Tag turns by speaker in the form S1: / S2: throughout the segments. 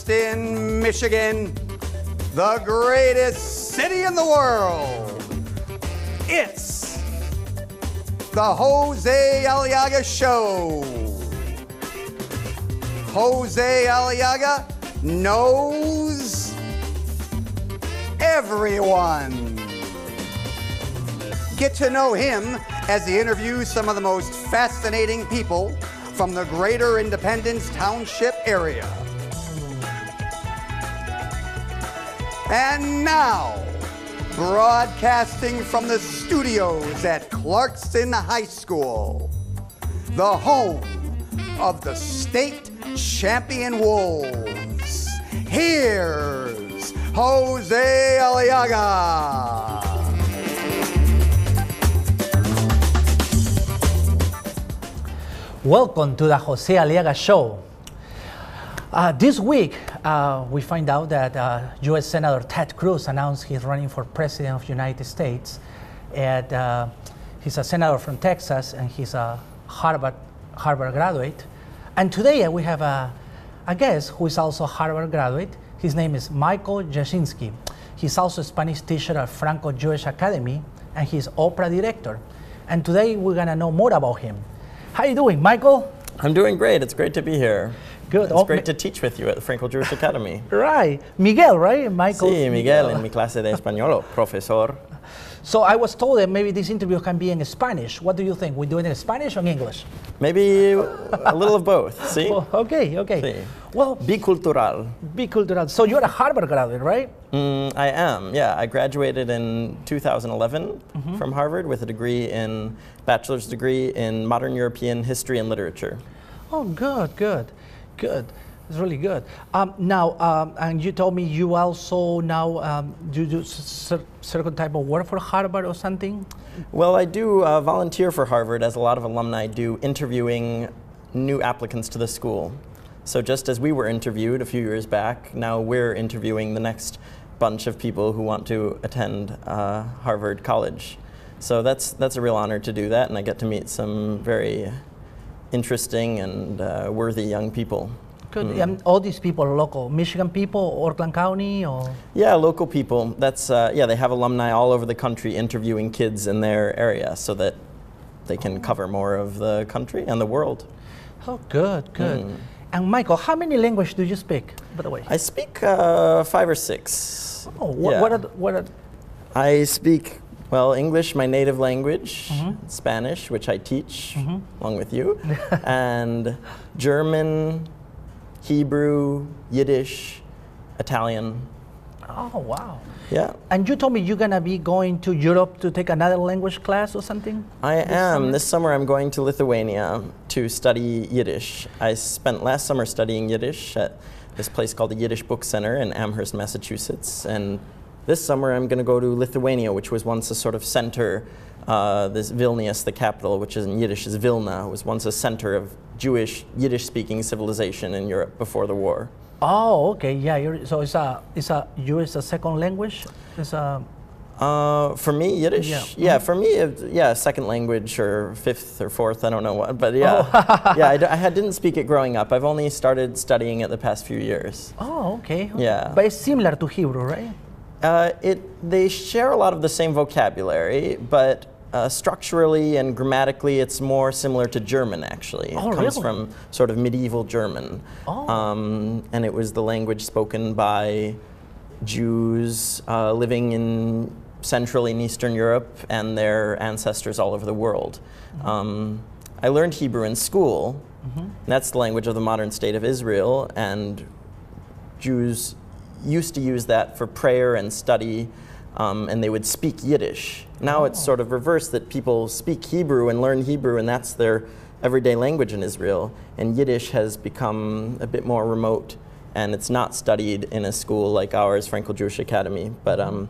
S1: Clarkston, Michigan, the greatest city in the world. It's the Jose Aliaga Show. Jose Aliaga knows everyone. Get to know him as he interviews some of the most fascinating people from the greater Independence Township area. And now, broadcasting from the studios at Clarkston High School, the home of the state champion Wolves, here's Jose Aliaga.
S2: Welcome to the Jose Aliaga Show. This week, we find out that U.S. Senator Ted Cruz announced he's running for President of the United States. And he's a senator from Texas, and he's a Harvard graduate. And today we have a guest who is also a Harvard graduate. His name is Michael Yashinsky. He's also a Spanish teacher at Franco-Jewish Academy, and he's opera director. And today we're gonna know more about him. How you doing, Michael?
S3: I'm doing great. It's great to be here.
S2: Good.
S3: It's great to teach with you at the Franco-Jewish Academy.
S2: Right. Miguel, right? Michael.
S3: Sí, Miguel, en mi clase de español, profesor.
S2: So I was told that maybe this interview can be in Spanish. What do you think? We do it in Spanish or in English?
S3: Maybe a little of both, see?
S2: Well, okay.
S3: Sí.
S2: Well,
S3: bicultural.
S2: Bicultural. So you're a Harvard graduate, right?
S3: I am, yeah. I graduated in 2011 from Harvard with a bachelor's degree in modern European history and literature.
S2: Oh, good. It's really good. And you told me you also now do certain type of work for Harvard or something?
S3: Well, I do volunteer for Harvard, as a lot of alumni do, interviewing new applicants to the school. So just as we were interviewed a few years back, now we're interviewing the next bunch of people who want to attend Harvard College. So that's a real honor to do that, and I get to meet some very interesting and worthy young people.
S2: Good. All these people are local, Michigan people, Oakland County, or? Yeah,
S3: local people. That's they have alumni all over the country interviewing kids in their area so that they can cover more of the country and the world.
S2: Oh, good. And Michael, how many languages do you speak, by the way?
S3: I speak 5 or 6.
S2: Oh, what are?
S3: I speak, well, English, my native language, Spanish, which I teach along with you, and German, Hebrew, Yiddish, Italian.
S2: Oh, wow.
S3: Yeah.
S2: And you told me you're going to be going to Europe to take another language class or something?
S3: I am. This summer I'm going to Lithuania to study Yiddish. I spent last summer studying Yiddish at this place called the Yiddish Book Center in Amherst, Massachusetts. And this summer I'm going to go to Lithuania, which was once a sort of center. This Vilnius, the capital, which is in Yiddish is Vilna, was once a center of Jewish, Yiddish-speaking civilization in Europe before the war.
S2: Oh, okay, yeah. So you is a second language?
S3: For me, Yiddish? Yeah, for me, second language or fifth or fourth, I don't know what, but yeah.
S2: Oh.
S3: Yeah, I didn't speak it growing up. I've only started studying it the past few years.
S2: Oh, okay.
S3: Yeah.
S2: But it's similar to Hebrew, right?
S3: They share a lot of the same vocabulary, but structurally and grammatically, it's more similar to German, actually. It comes from sort of medieval German. Oh. And it was the language spoken by Jews living in Central and Eastern Europe and their ancestors all over the world. I learned Hebrew in school. That's the language of the modern state of Israel, and Jews used to use that for prayer and study, and they would speak Yiddish. Now it's sort of reversed, that people speak Hebrew and learn Hebrew, and that's their everyday language in Israel. And Yiddish has become a bit more remote, and it's not studied in a school like ours, Franco-Jewish Academy. But I'm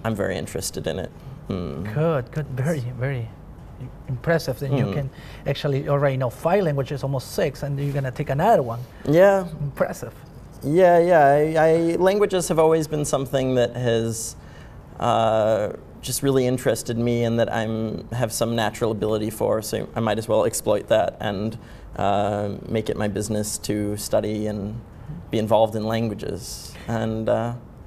S3: very interested in it.
S2: Good, very impressive. Then you can actually already know 5 languages, almost 6, and you're gonna take another one.
S3: Yeah.
S2: Impressive.
S3: Yeah. Languages have always been something that has just really interested me and that I have some natural ability for, so I might as well exploit that and make it my business to study and be involved in languages. And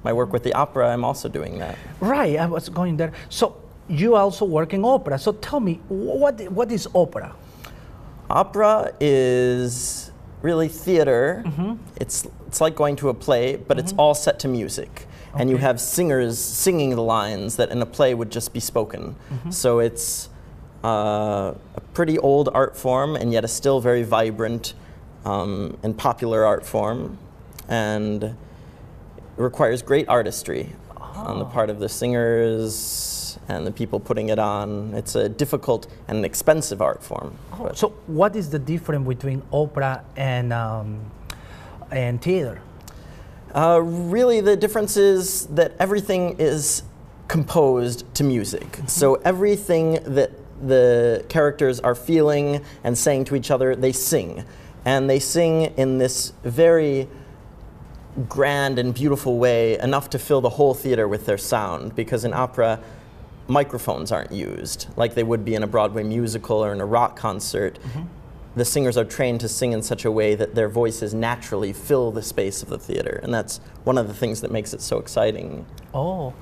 S3: my work with the opera, I'm also doing that.
S2: Right, I was going there. So you also work in opera. So tell me, what is opera?
S3: Opera is really theater. It's like going to a play, but it's all set to music. And you have singers singing the lines that in a play would just be spoken. So it's a pretty old art form, and yet a still very vibrant and popular art form. And it requires great artistry on the part of the singers and the people putting it on. It's a difficult and expensive art form.
S2: So what is the difference between opera and theater?
S3: Really, the difference is that everything is composed to music. So everything that the characters are feeling and saying to each other, they sing. And they sing in this very grand and beautiful way, enough to fill the whole theater with their sound, because in opera, microphones aren't used like they would be in a Broadway musical or in a rock concert. The singers are trained to sing in such a way that their voices naturally fill the space of the theater, and that's one of the things that makes it so exciting.
S2: Oh,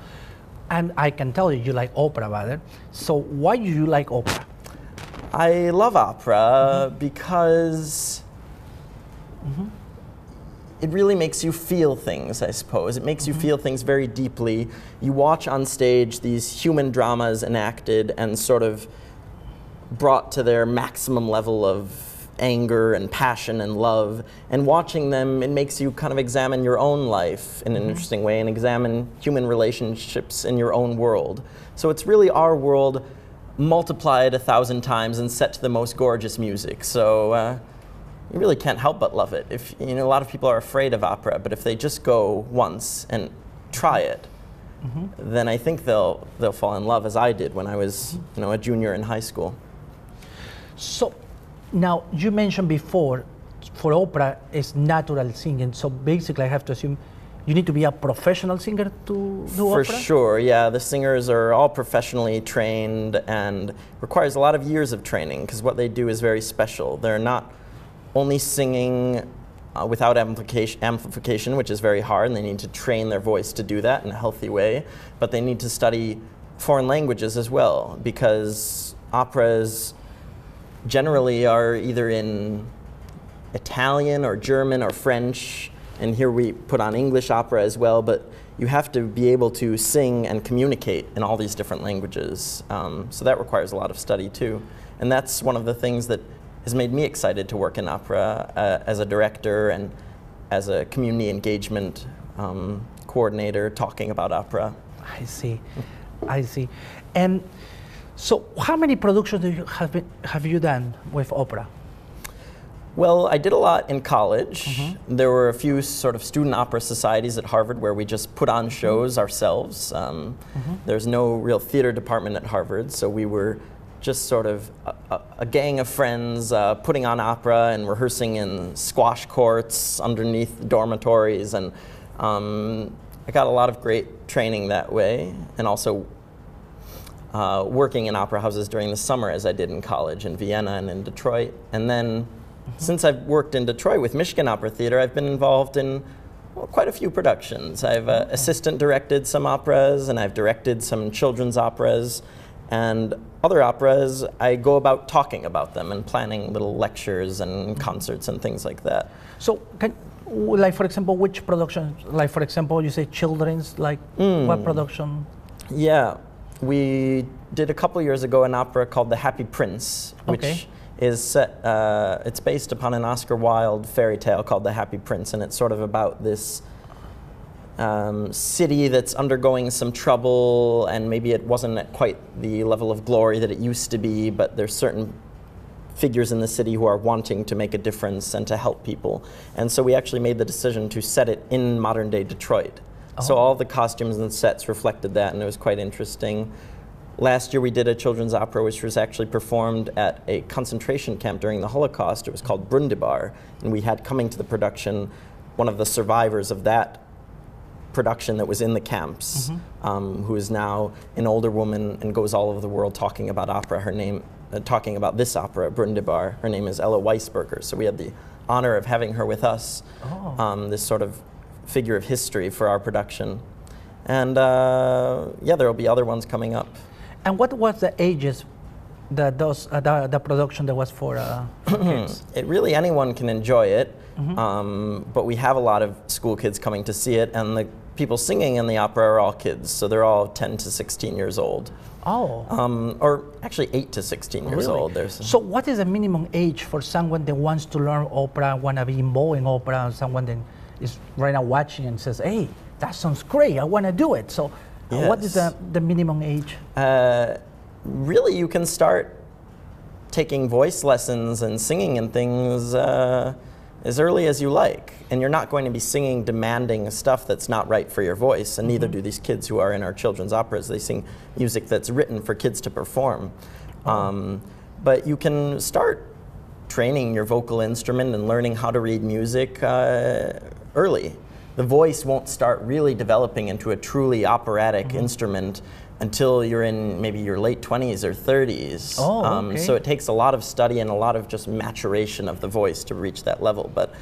S2: and I can tell you like opera better. So why do you like opera?
S3: I love opera because it really makes you feel things, I suppose. It makes you feel things very deeply. You watch on stage these human dramas enacted and sort of brought to their maximum level of anger and passion and love. And watching them, it makes you kind of examine your own life in an interesting way and examine human relationships in your own world. So it's really our world multiplied 1,000 times and set to the most gorgeous music. So you really can't help but love it. If a lot of people are afraid of opera, but if they just go once and try it, then I think they'll fall in love, as I did when I was a junior in high school.
S2: So now you mentioned before, for opera it's natural singing. So basically, I have to assume you need to be a professional singer to do opera?
S3: For sure, yeah. The singers are all professionally trained and requires a lot of years of training, because what they do is very special. They're not only singing without amplification, which is very hard, and they need to train their voice to do that in a healthy way, but they need to study foreign languages as well, because operas generally are either in Italian or German or French, and here we put on English opera as well, but you have to be able to sing and communicate in all these different languages. So that requires a lot of study too. And that's one of the things that has made me excited to work in opera as a director and as a community engagement coordinator talking about opera.
S2: I see, I see. And so how many productions have you done with opera?
S3: Well, I did a lot in college. There were a few sort of student opera societies at Harvard where we just put on shows ourselves. There's no real theater department at Harvard, so we were just sort of a gang of friends putting on opera and rehearsing in squash courts underneath dormitories, and I got a lot of great training that way, and also working in opera houses during the summer, as I did in college in Vienna and in Detroit. And then since I've worked in Detroit with Michigan Opera Theater, I've been involved in quite a few productions. I've assistant directed some operas, and I've directed some children's operas. And other operas, I go about talking about them and planning little lectures and concerts and things like that.
S2: So, like for example, which production? Like for example, you say children's, like what production?
S3: Yeah, we did a couple years ago an opera called The Happy Prince, which is set, it's based upon an Oscar Wilde fairy tale called The Happy Prince, and it's sort of about this city that's undergoing some trouble, and maybe it wasn't at quite the level of glory that it used to be, but there's certain figures in the city who are wanting to make a difference and to help people. And so we actually made the decision to set it in modern-day Detroit. So all the costumes and sets reflected that, and it was quite interesting. Last year we did a children's opera which was actually performed at a concentration camp during the Holocaust. It was called Brundibar, and we had coming to the production one of the survivors of that production that was in the camps, who is now an older woman and goes all over the world talking about opera. Her name, talking about this opera, Brundibar. Her name is Ella Weisberger. So we had the honor of having her with us, this sort of figure of history for our production. And yeah, there will be other ones coming up.
S2: And what was the ages that the production that was for kids?
S3: It really, anyone can enjoy it, but we have a lot of school kids coming to see it, and the people singing in the opera are all kids, so they're all 10 to 16 years old.
S2: Oh.
S3: Or actually 8 to 16 years old.
S2: So what is the minimum age for someone that wants to learn opera, want to be involved in opera, and someone that is right now watching and says, hey, that sounds great, I want to do it. So what is the minimum age?
S3: Really, you can start taking voice lessons and singing and things as early as you like. And you're not going to be singing demanding stuff that's not right for your voice, and neither do these kids who are in our children's operas. They sing music that's written for kids to perform. But you can start training your vocal instrument and learning how to read music early. The voice won't start really developing into a truly operatic instrument until you're in maybe your late 20s or 30s. So it takes a lot of study and a lot of just maturation of the voice to reach that level. But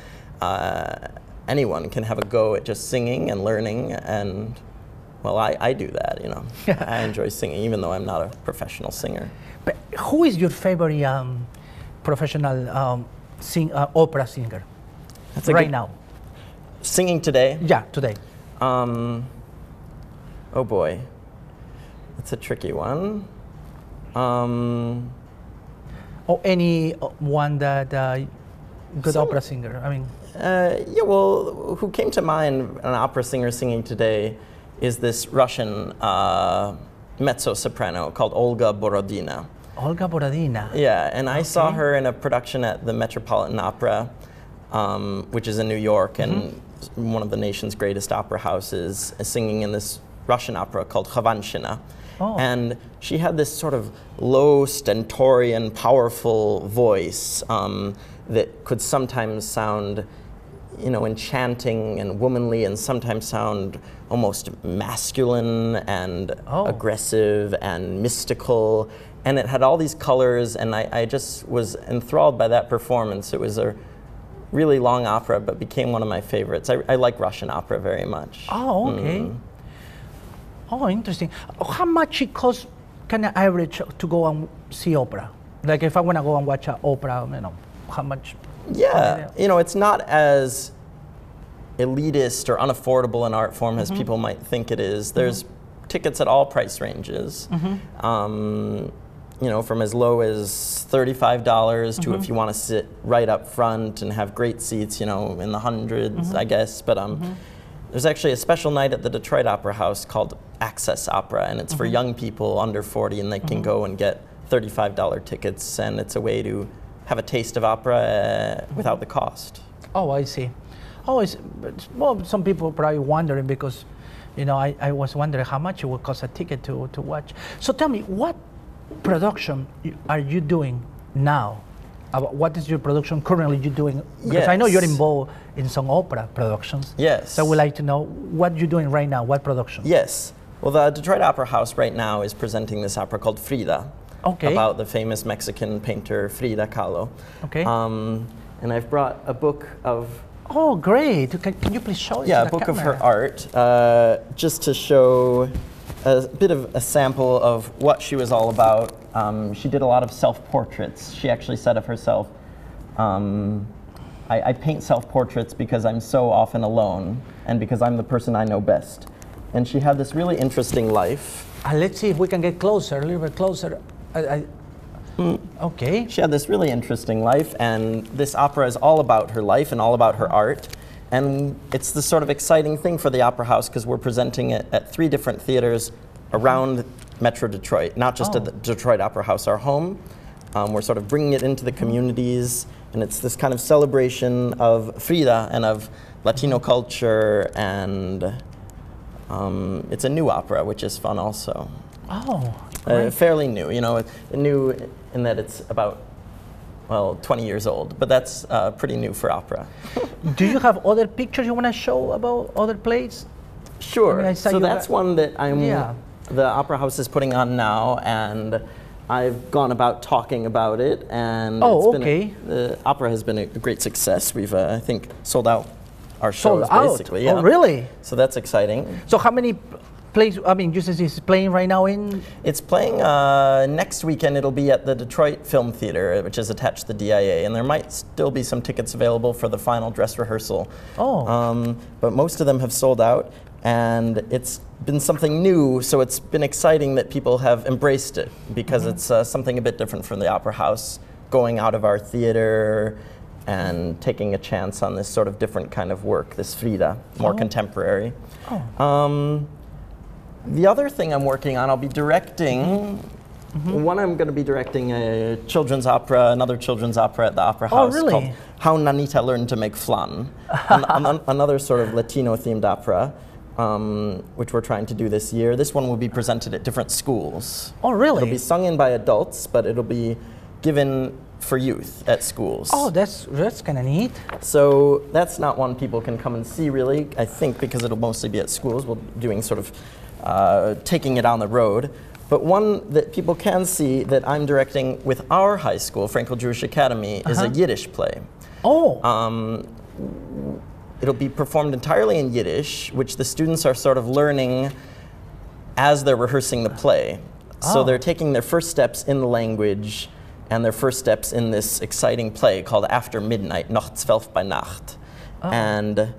S3: anyone can have a go at just singing and learning, and well, I do that, you know. I enjoy singing, even though I'm not a professional singer.
S2: But who is your favorite professional opera singer right now?
S3: Singing today?
S2: Yeah, today.
S3: Oh boy, that's a tricky one.
S2: Or any one that good opera singer, I mean.
S3: Yeah, well, who came to mind, an opera singer singing today, is this Russian mezzo-soprano called Olga Borodino.
S2: Olga Borodino.
S3: Yeah, and I saw her in a production at the Metropolitan Opera, which is in New York, and one of the nation's greatest opera houses, singing in this Russian opera called Khavanshina. And she had this sort of low, stentorian, powerful voice that could sometimes sound, you know, enchanting and womanly, and sometimes sound almost masculine and aggressive and mystical. And it had all these colors, and I just was enthralled by that performance. It was a really long opera, but became one of my favorites. I like Russian opera very much.
S2: Oh, okay. Oh, interesting. How much it costs, kind of average, to go and see opera? Like if I want to go and watch an opera, you know, how much?
S3: Yeah, you know, it's not as elitist or unaffordable an art form as people might think it is. There's tickets at all price ranges. You know, from as low as $35 to if you want to sit right up front and have great seats, you know, in the hundreds, I guess. But there's actually a special night at the Detroit Opera House called Access Opera, and it's for young people under 40, and they can go and get $35 tickets, and it's a way to have a taste of opera without the cost.
S2: Oh, I see. Oh, well, some people probably wondering, because, you know, I was wondering how much it would cost a ticket to watch. So tell me, what production are you doing now? What is your production currently you're doing? Because I know you're involved in some opera productions.
S3: Yes.
S2: So I would like to know what you're doing right now, what production?
S3: Yes. Well, the Detroit Opera House right now is presenting this opera called Frida, about the famous Mexican painter Frida Kahlo. And I've brought a book of...
S2: Oh, great. Can you please show it to the
S3: a book
S2: camera?
S3: of her art, just to show a bit of a sample of what she was all about. She did a lot of self-portraits. She actually said of herself, I paint self-portraits because I'm so often alone and because I'm the person I know best. And she had this really interesting life.
S2: Let's see if we can get closer, a little bit closer. Okay.
S3: She had this really interesting life, and this opera is all about her life and all about her art. And it's the sort of exciting thing for the Opera House, because we're presenting it at 3 different theaters around Metro Detroit, not just at the Detroit Opera House, our home. We're sort of bringing it into the communities, and it's this kind of celebration of Frida and of Latino culture, and it's a new opera, which is fun also.
S2: Oh,
S3: fairly new, you know, new in that it's about, well, 20 years old, but that's pretty new for opera.
S2: Do you have other pictures you want to show about other plays?
S3: Sure.
S2: I mean,
S3: so that's one that the Opera House is putting on now, and I've gone about talking about it, and the opera has been a great success. We've, I think, sold out our shows, basically.
S2: Oh, really?
S3: So that's exciting.
S2: So how many plays, I mean, just as it's playing right now in?
S3: It's playing next weekend. It'll be at the Detroit Film Theater, which is attached to the DIA, and there might still be some tickets available for the final dress rehearsal.
S2: Oh.
S3: But most of them have sold out, and it's been something new, so it's been exciting that people have embraced it, because it's something a bit different from the Opera House, going out of our theater and taking a chance on this sort of different kind of work, this Frida, more contemporary. The other thing I'm working on, I'll be directing, one I'm going to be directing a children's opera, another children's opera at the Opera House called How Nanita Learned to Make Flan, another sort of Latino-themed opera, which we're trying to do this year. This one will be presented at different schools.
S2: Oh, really?
S3: It'll be sung in by adults, but it'll be given for youth at schools.
S2: Oh, that's kind of neat.
S3: So that's not one people can come and see, really, I think, because it'll mostly be at schools. We'll be doing sort of taking it on the road. But one that people can see that I'm directing with our high school, Franco-Jewish Academy, is a Yiddish play.
S2: Oh.
S3: It'll be performed entirely in Yiddish, which the students are sort of learning as they're rehearsing the play. So they're taking their first steps in the language and their first steps in this exciting play called After Midnight, Noch 12 bei Nacht. And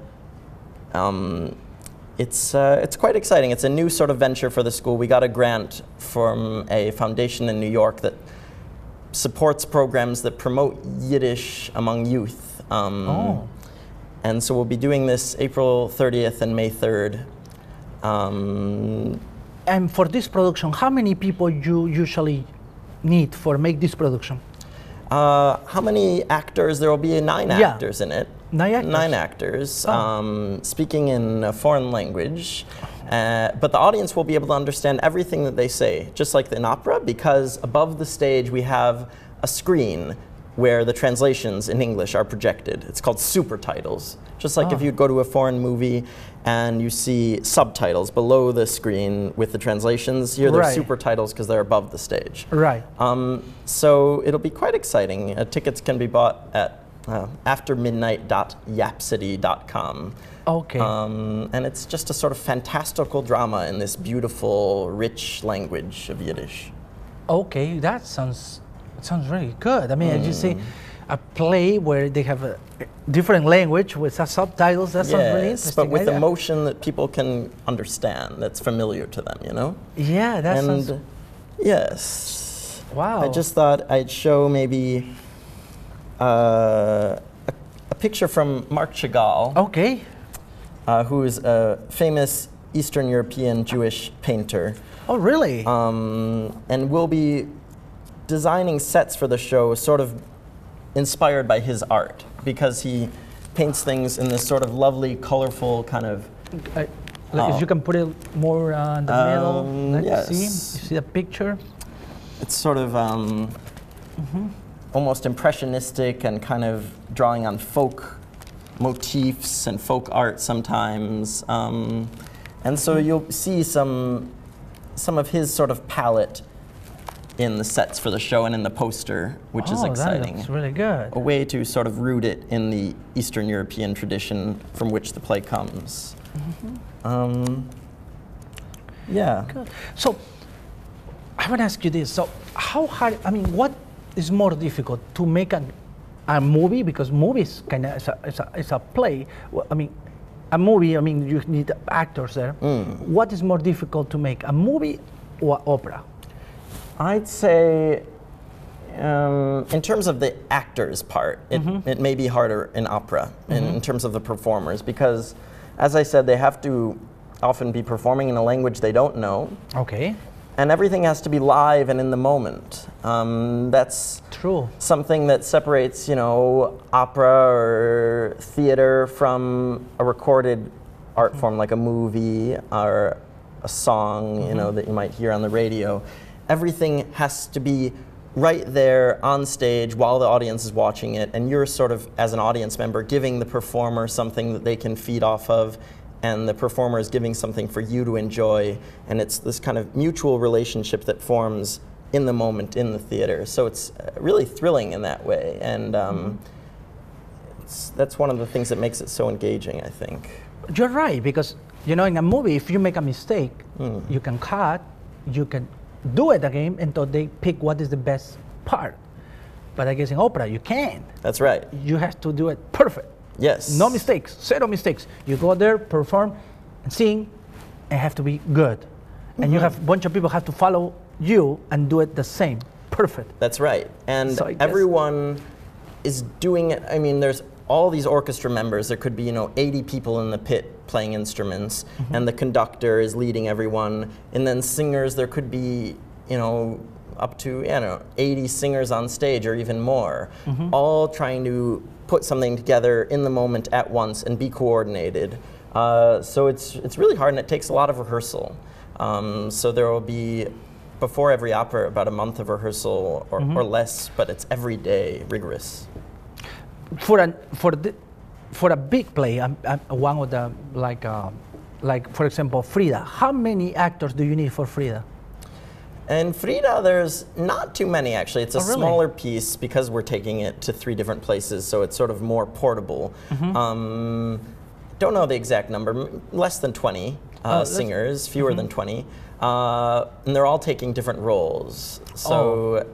S3: it's quite exciting. It's a new sort of venture for the school. We got a grant from a foundation in New York that supports programs that promote Yiddish among youth. And so we'll be doing this April 30th and May 3rd.
S2: And for this production, how many people you usually need for make this production?
S3: How many actors? There will be 9 actors in it.
S2: 9 actors?
S3: 9 actors, speaking in a foreign language. But the audience will be able to understand everything that they say, just like in opera, because above the stage we have a screen where the translations in English are projected. It's called super titles. Just like if you go to a foreign movie and you see subtitles below the screen with the translations, here they're super titles because they're above the stage.
S2: Right.
S3: So it'll be quite exciting. Tickets can be bought at aftermidnight.yapsody.com.
S2: Okay.
S3: And it's just a sort of fantastical drama in this beautiful, rich language of Yiddish.
S2: Okay, that sounds really good. I mean, as you say, a play where they have a different language with subtitles, that sounds really interesting.
S3: But with emotion that people can understand, that's familiar to them, you know?
S2: Yeah, that sounds...
S3: Yes.
S2: Wow.
S3: I just thought I'd show maybe a picture from Marc Chagall.
S2: Okay.
S3: Who is a famous Eastern European Jewish painter.
S2: Oh, really?
S3: And we'll be designing sets for the show sort of inspired by his art, because he paints things in this sort of lovely, colorful kind of...
S2: if you can put it more in the middle, let's see. You see the picture?
S3: It's sort of almost impressionistic and kind of drawing on folk motifs and folk art sometimes. And so you'll see some of his sort of palette in the sets for the show and in the poster, which is exciting.
S2: That's really good.
S3: A way to sort of root it in the Eastern European tradition from which the play comes. Yeah. Good.
S2: So, I want to ask you this. So, how hard, I mean, what is more difficult to make a movie, because movies kind of is a play. I mean, a movie, I mean, you need actors there. What is more difficult to make, a movie or opera?
S3: I'd say, in terms of the actors part, it may be harder in opera in terms of the performers, because, as I said, they have to often be performing in a language they don't know.
S2: Okay.
S3: And everything has to be live and in the moment. That's
S2: true.
S3: Something that separates, you know, opera or theater from a recorded art form like a movie or a song, you know, that you might hear on the radio. Everything has to be right there on stage while the audience is watching it, and you're sort of, as an audience member, giving the performer something that they can feed off of and the performer is giving something for you to enjoy, and it's this kind of mutual relationship that forms in the moment in the theater. So it's really thrilling in that way, and that's one of the things that makes it so engaging, I think.
S2: You're right, because in a movie, if you make a mistake, you can cut, you can do it again until they pick what is the best part. But I guess in opera, you can't.
S3: That's right.
S2: You have to do it perfect.
S3: Yes.
S2: No mistakes, zero mistakes. You go there, perform, and sing, and have to be good. And you have a bunch of people have to follow you and do it the same, perfect.
S3: That's right. And
S2: so
S3: everyone is doing it. I mean, there's all these orchestra members. There could be, 80 people in the pit playing instruments, and the conductor is leading everyone. And then singers, there could be, up to 80 singers on stage or even more, all trying to put something together in the moment at once and be coordinated. So it's really hard, and it takes a lot of rehearsal. So there will be, before every opera, about a month of rehearsal or less, but it's every day, rigorous.
S2: For a big play, one of the like for example Frida. How many actors do you need for Frida?
S3: And Frida, there's not too many actually. It's a smaller piece because we're taking it to 3 different places, so it's sort of more portable. Don't know the exact number, less than 20 singers, fewer than 20. And they're all taking different roles. So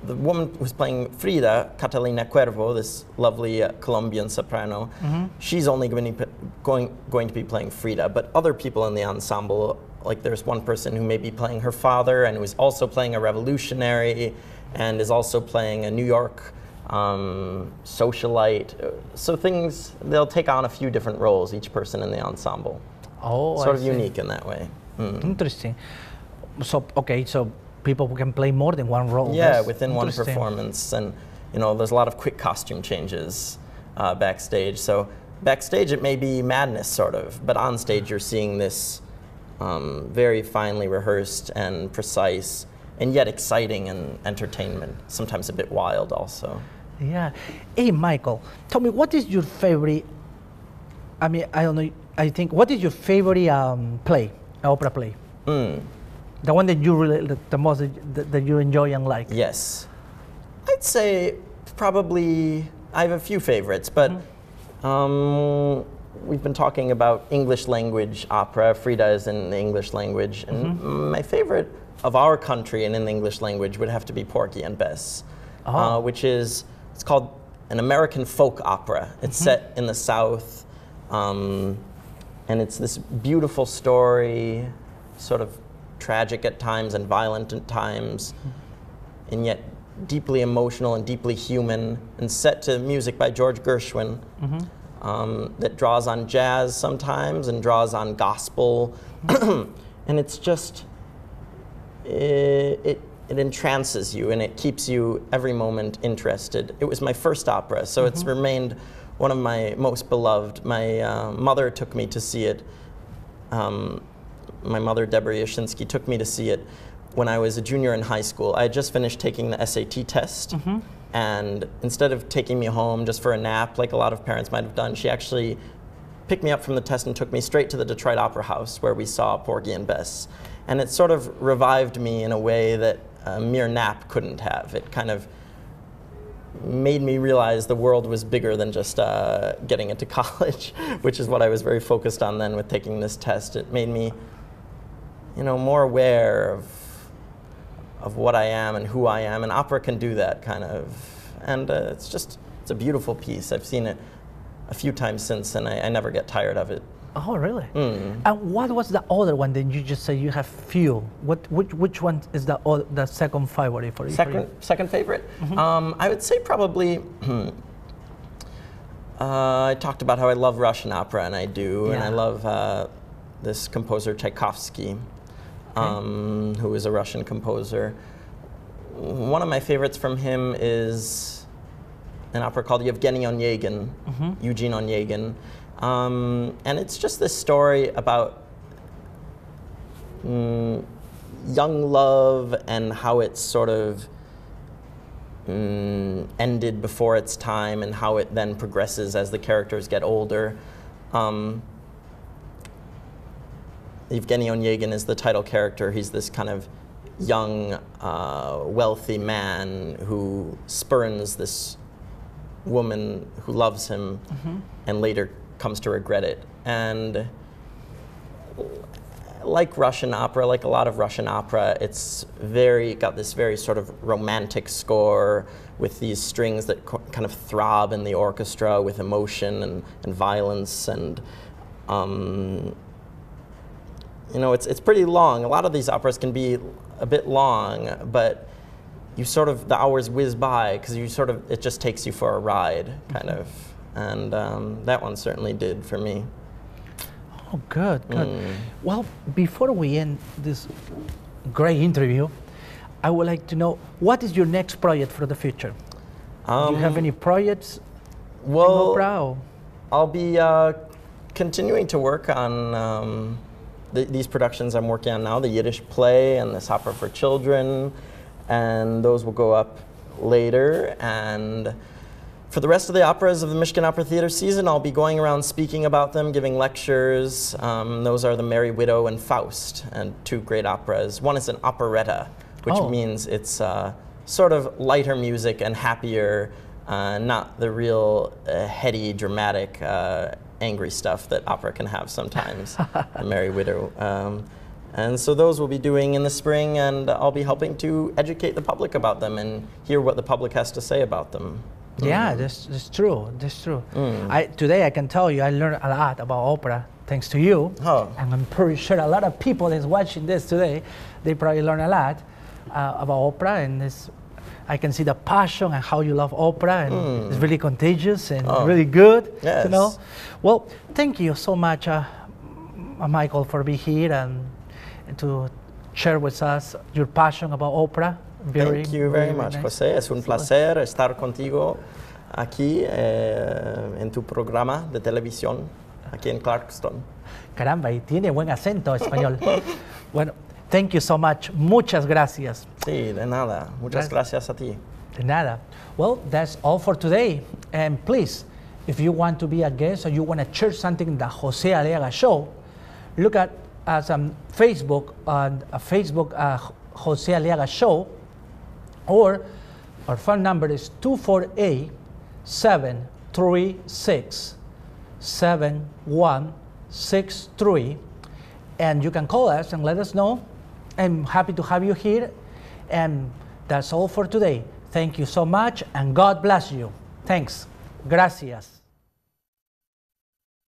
S3: the woman who's playing Frida, Catalina Cuervo, this lovely Colombian soprano, she's only going to be playing Frida, but other people in the ensemble, like there's one person who may be playing her father and who's also playing a revolutionary and is also playing a New York socialite. So they'll take on a few different roles, each person in the ensemble. Sort of unique in that way.
S2: Interesting. So, so people can play more than one role.
S3: Yeah, within one performance. And, there's a lot of quick costume changes backstage. So backstage it may be madness, sort of, but on stage you're seeing this very finely rehearsed and precise, and yet exciting and entertainment, sometimes a bit wild also.
S2: Yeah. Hey, Michael, tell me, what is your favorite, I don't know, I think, what is your favorite play, opera play? The one that you really, the most, that you enjoy and like?
S3: Yes. I'd say probably, I have a few favorites, but we've been talking about English language opera. Frida is in the English language. And my favorite of our country and in the English language would have to be Porgy and Bess, which is, it's called an American folk opera. It's set in the South, and it's this beautiful story, sort of tragic at times and violent at times, and yet deeply emotional and deeply human, and set to music by George Gershwin. That draws on jazz sometimes and draws on gospel, and it's just, it entrances you and it keeps you every moment interested. It was my first opera, so it's remained one of my most beloved. My mother took me to see it. My mother, Deborah Yashinsky, took me to see it when I was a junior in high school. I had just finished taking the SAT test. And instead of taking me home just for a nap, like a lot of parents might have done, she actually picked me up from the test and took me straight to the Detroit Opera House, where we saw Porgy and Bess. And it sort of revived me in a way that a mere nap couldn't have. It kind of made me realize the world was bigger than just getting into college, which is what I was very focused on then with taking this test. It made me, more aware of what I am and who I am, and opera can do that kind of. And it's a beautiful piece. I've seen it a few times since, and I never get tired of it.
S2: Oh, really? And what was the other one? Then you just say you have few. Which one is the second favorite for you?
S3: Second favorite? I would say probably. I talked about how I love Russian opera, and I do, and I love this composer Tchaikovsky. Who is a Russian composer. One of my favorites from him is an opera called Yevgeny Onegin, Eugene Onegin. And it's just this story about young love and how it's sort of ended before its time and how it then progresses as the characters get older. Yevgeny Onegin is the title character. He's this kind of young, wealthy man who spurns this woman who loves him and later comes to regret it. And like Russian opera, like a lot of Russian opera, it's got this very sort of romantic score with these strings that kind of throb in the orchestra with emotion and violence, and you know, it's pretty long. A lot of these operas can be a bit long, but the hours whiz by because it just takes you for a ride, kind of. And that one certainly did for me.
S2: Oh, good. Well, before we end this great interview, I would like to know, what is your next project for the future? Do you have any projects in opera?
S3: I'll be continuing to work on these productions I'm working on now, the Yiddish play and this opera for children, and those will go up later. And for the rest of the operas of the Michigan Opera Theater season, I'll be going around speaking about them, giving lectures. Those are The Merry Widow and Faust, and two great operas. One is an operetta, which means it's sort of lighter music and happier, not the real heady, dramatic, angry stuff that opera can have sometimes, The Merry Widow. And so those we'll be doing in the spring, and I'll be helping to educate the public about them and hear what the public has to say about them.
S2: Yeah, that's true. That's true. Today I can tell you I learned a lot about opera thanks to you. And I'm pretty sure a lot of people that's watching this today, they probably learn a lot about opera, and I can see the passion and how you love opera, and it's really contagious and really good.
S3: Yes.
S2: You know. Well, thank you so much, Michael, for being here and to share with us your passion about opera.
S3: Thank you very much, nice. José. Es un placer estar contigo aquí en tu programa de televisión aquí en Clarkston.
S2: Caramba, y tiene buen acento español. Bueno, thank you so much. Muchas gracias.
S3: Sí, de nada. Muchas gracias a ti.
S2: De nada. Well, that's all for today. And please, if you want to be a guest or you want to share something in the José Aliaga Show, look at us on Facebook, José Aliaga Show, or our phone number is 248-736-7163, and you can call us and let us know. I'm happy to have you here, and that's all for today. Thank you so much, and God bless you. Thanks. Gracias.